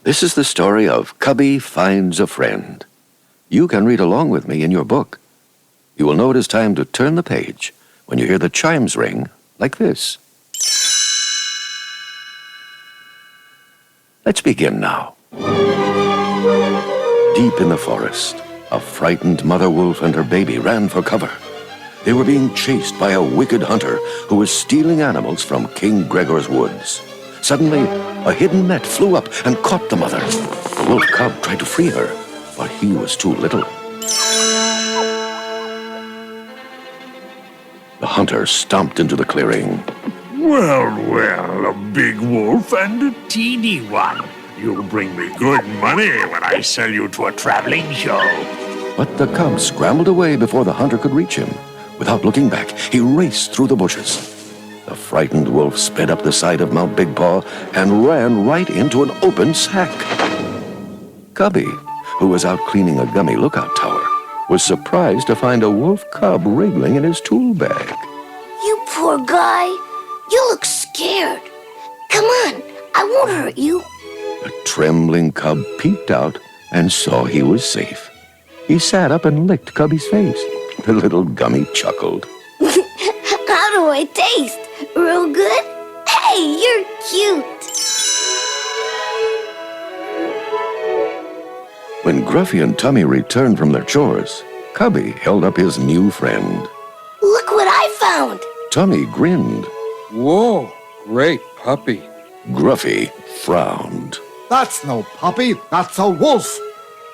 This is the story of Cubbi Finds a Friend. You can read along with me in your book. You will know it is time to turn the page when you hear the chimes ring like this. Let's begin now. Deep in the forest, a frightened mother wolf and her baby ran for cover. They were being chased by a wicked hunter who was stealing animals from King Gregor's woods. Suddenly, a hidden net flew up and caught the mother. The wolf cub tried to free her, but he was too little. The hunter stomped into the clearing. Well, a big wolf and a teeny one. You'll bring me good money when I sell you to a traveling show. But the cub scrambled away before the hunter could reach him. Without looking back, he raced through the bushes. The frightened wolf sped up the side of Mount Big Paw and ran right into an open sack. Cubbi, who was out cleaning a gummy lookout tower, was surprised to find a wolf cub wriggling in his tool bag. You poor guy. You look scared. Come on, I won't hurt you. The trembling cub peeked out and saw he was safe. He sat up and licked Cubbi's face. The little gummy chuckled. How do I taste? Real good? Hey, you're cute. When Gruffy and Tummy returned from their chores, Cubbi held up his new friend. Look what I found. Tummy grinned. Whoa, great puppy. Gruffy frowned. That's no puppy, that's a wolf.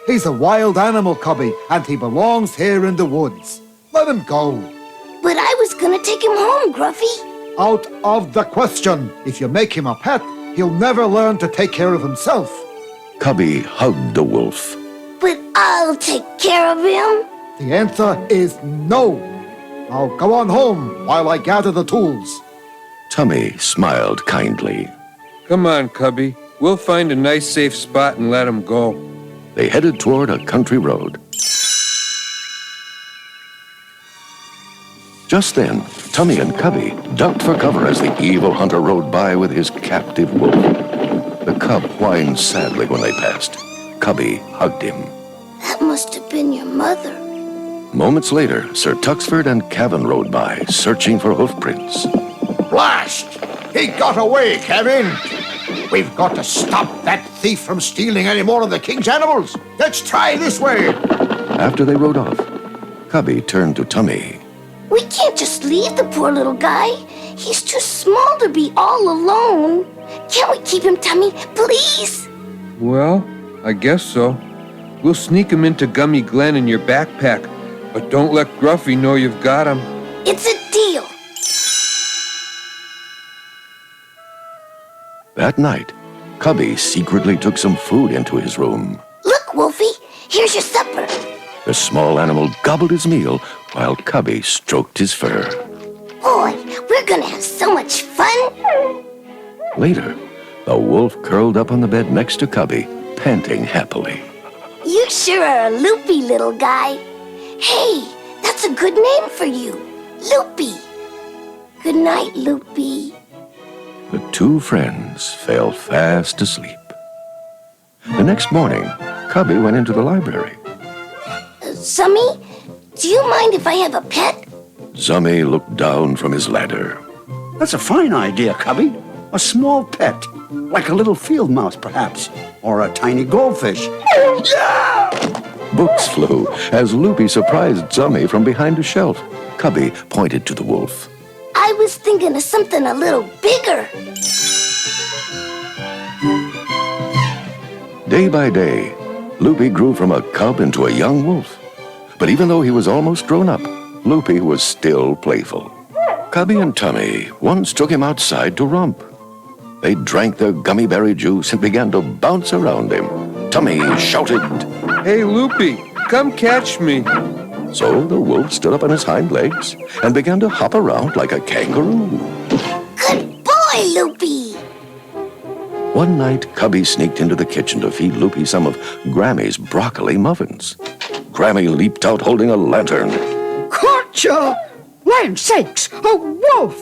He's a wild animal, Cubbi, and he belongs here in the woods. Let him go. But I was gonna take him home, Gruffy. Out of the question. If you make him a pet, he'll never learn to take care of himself. Cubbi hugged the wolf. But I'll take care of him. The answer is no. Now go on home while I gather the tools. Tummy smiled kindly. Come on, Cubbi. We'll find a nice safe spot and let him go. They headed toward a country road. Just then, Tummy and Cubbi ducked for cover as the evil hunter rode by with his captive wolf. The cub whined sadly when they passed. Cubbi hugged him. That must have been your mother. Moments later, Sir Tuxford and Kevin rode by, searching for hoof prints. Blast! He got away, Kevin! We've got to stop that thief from stealing any more of the king's animals. Let's try this way. After they rode off, Cubbi turned to Tummy. We can't just leave the poor little guy. He's too small to be all alone. Can't we keep him, Tummy? Please? Well, I guess so. We'll sneak him into Gummy Glen in your backpack, but don't let Gruffy know you've got him. It's a deal. That night, Cubbi secretly took some food into his room. Look, Wolfie, here's your supper. The small animal gobbled his meal while Cubbi stroked his fur. Boy, we're gonna have so much fun. Later, the wolf curled up on the bed next to Cubbi, panting happily. You sure are a loopy little guy. Hey, that's a good name for you. Loopy. Good night, Loopy. The two friends fell fast asleep. The next morning, Cubbi went into the library. Zummy, do you mind if I have a pet? Zummy looked down from his ladder. That's a fine idea, Cubbi. A small pet, like a little field mouse, perhaps, or a tiny goldfish. Books flew as Loopy surprised Zummy from behind a shelf. Cubbi pointed to the wolf. I was thinking of something a little bigger. Day by day, Loopy grew from a cub into a young wolf. But even though he was almost grown up, Loopy was still playful. Cubbi and Tummy once took him outside to romp. They drank their gummy berry juice and began to bounce around him. Tummy shouted, Hey, Loopy, come catch me. So the wolf stood up on his hind legs and began to hop around like a kangaroo. Good boy, Loopy. One night, Cubbi sneaked into the kitchen to feed Loopy some of Grammy's broccoli muffins. Grammy leaped out holding a lantern. Caught ya! Land sakes, a wolf!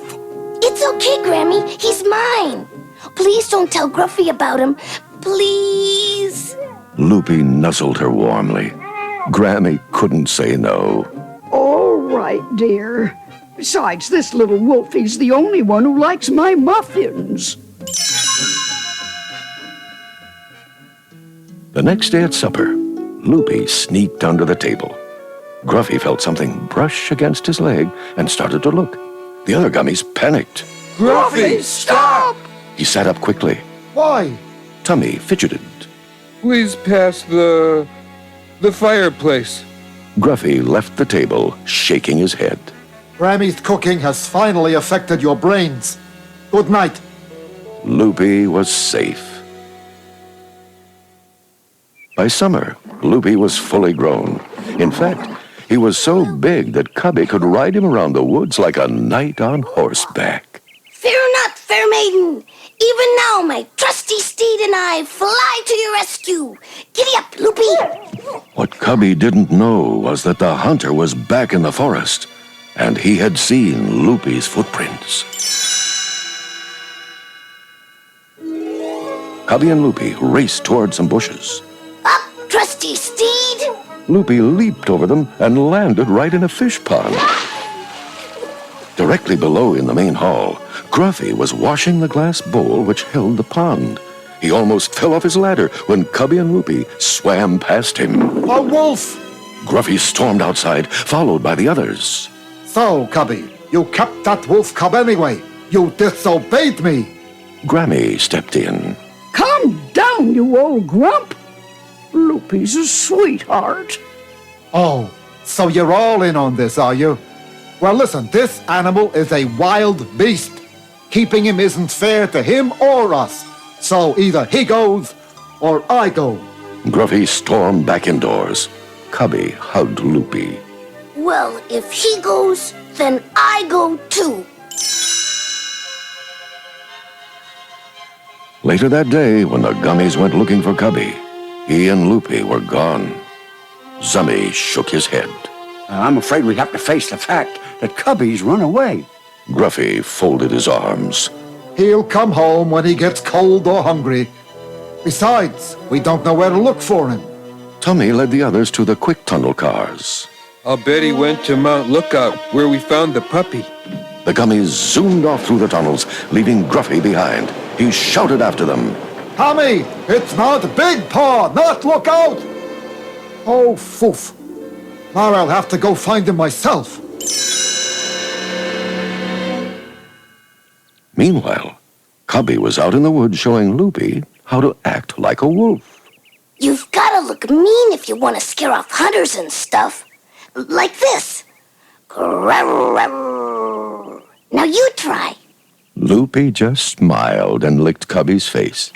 It's okay, Grammy. He's mine. Please don't tell Gruffy about him, please? Loopy nuzzled her warmly. Grammy couldn't say no. All right, dear. Besides, this little wolfie's the only one who likes my muffins. The next day at supper, Loopy sneaked under the table. Gruffy felt something brush against his leg and started to look. The other gummies panicked. Gruffy, stop! He sat up quickly. Why? Tummy fidgeted. Please pass the fireplace. Gruffy left the table, shaking his head. Grammy's cooking has finally affected your brains. Good night. Loopy was safe. By summer, Loopy was fully grown. In fact, he was so big that Cubbi could ride him around the woods like a knight on horseback. Fear not, fair maiden. Even now, my trusty steed and I fly to your rescue. Giddy up, Loopy. What Cubbi didn't know was that the hunter was back in the forest, and he had seen Loopy's footprints. Cubbi and Loopy raced toward some bushes. Up, trusty steed. Loopy leaped over them and landed right in a fish pond. Directly below in the main hall, Gruffy was washing the glass bowl which held the pond. He almost fell off his ladder when Cubbi and Loopy swam past him. A wolf! Gruffy stormed outside, followed by the others. So, Cubby, you kept that wolf cub anyway. You disobeyed me. Grammy stepped in. Calm down, you old grump. Loopy's a sweetheart. Oh, so you're all in on this, are you? Well, listen, this animal is a wild beast. Keeping him isn't fair to him or us. So either he goes or I go. Gruffy stormed back indoors. Cubby hugged Loopy. Well, if he goes, then I go too. Later that day, when the gummies went looking for Cubby, he and Loopy were gone. Zummy shook his head. I'm afraid we have to face the fact that Cubby's run away. Gruffy folded his arms. He'll come home when he gets cold or hungry. Besides, we don't know where to look for him. Tummy led the others to the quick tunnel cars. I'll bet he went to Mount Lookout, where we found the puppy. The gummies zoomed off through the tunnels, leaving Gruffy behind. He shouted after them. Tommy, it's not Big Paw, not Lookout! Oh, foof. Now I'll have to go find him myself. Meanwhile, Cubby was out in the woods showing Loopy how to act like a wolf. You've got to look mean if you want to scare off hunters and stuff. Like this. Now you try. Loopy just smiled and licked Cubby's face.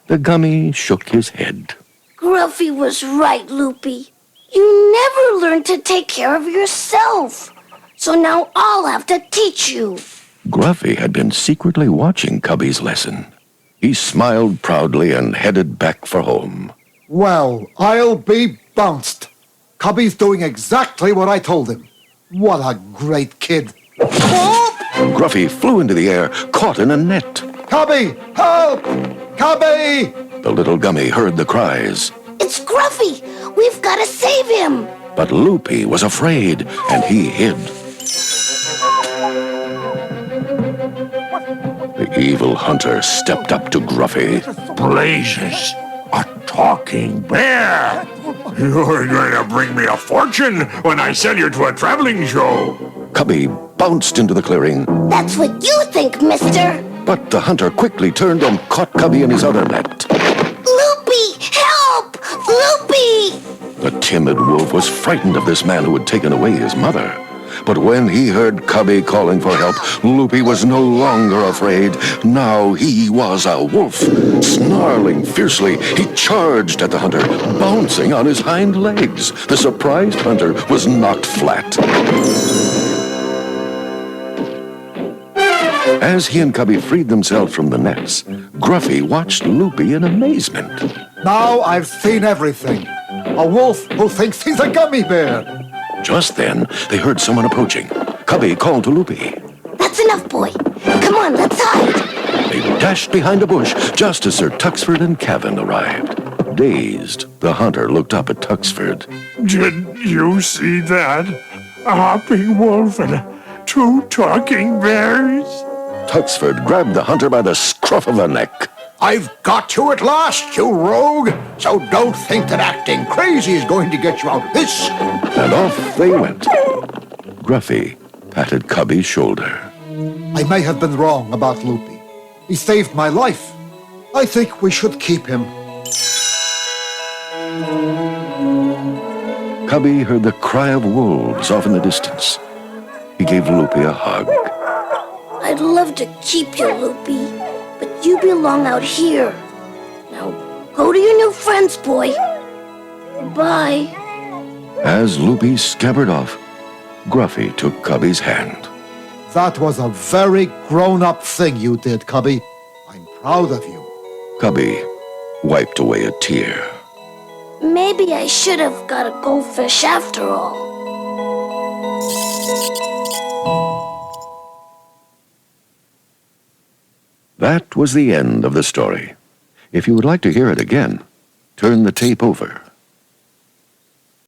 The gummy shook his head. Gruffy was right, Loopy. You never learned to take care of yourself. So now I'll have to teach you. Gruffy had been secretly watching Cubby's lesson. He smiled proudly and headed back for home. Well, I'll be bounced. Cubby's doing exactly what I told him. What a great kid. Gruffy flew into the air, caught in a net. Cubby, help! Cubby! The little gummy heard the cries. It's Gruffy. We've got to save him. But Loopy was afraid, and he hid. The evil hunter stepped up to Gruffy. Blazes! A talking bear! You're going to bring me a fortune when I sell you to a traveling show. Cubby bounced into the clearing, That's what you think, mister. but the hunter quickly turned and caught Cubby in his other net. Loopy, help! Loopy! The timid wolf was frightened of this man who had taken away his mother. But when he heard Cubby calling for help, Loopy was no longer afraid. Now he was a wolf. Snarling fiercely, he charged at the hunter, bouncing on his hind legs. The surprised hunter was knocked flat. As he and Cubby freed themselves from the nets, Gruffy watched Loopy in amazement. Now I've seen everything. A wolf who thinks he's a gummy bear. Just then, they heard someone approaching. Cubby called to Loopy. That's enough, boy. Come on, let's hide. They dashed behind a bush just as Sir Tuxford and Kevin arrived. Dazed, the hunter looked up at Tuxford. Did you see that? A hopping wolf and two talking bears? Tuxford grabbed the hunter by the scruff of the neck. I've got you at last, you rogue. So don't think that acting crazy is going to get you out of this. And off they went. Gruffy patted Cubby's shoulder. I may have been wrong about Loopy. He saved my life. I think we should keep him. Cubby heard the cry of wolves off in the distance. He gave Loopy a hug. I'd love to keep you, Loopy, but you belong out here. Now, go to your new friends, boy. Bye. As Loopy scampered off, Gruffy took Cubby's hand. That was a very grown-up thing you did, Cubby. I'm proud of you. Cubby wiped away a tear. Maybe I should have got a goldfish after all. That was the end of the story. If you would like to hear it again, turn the tape over.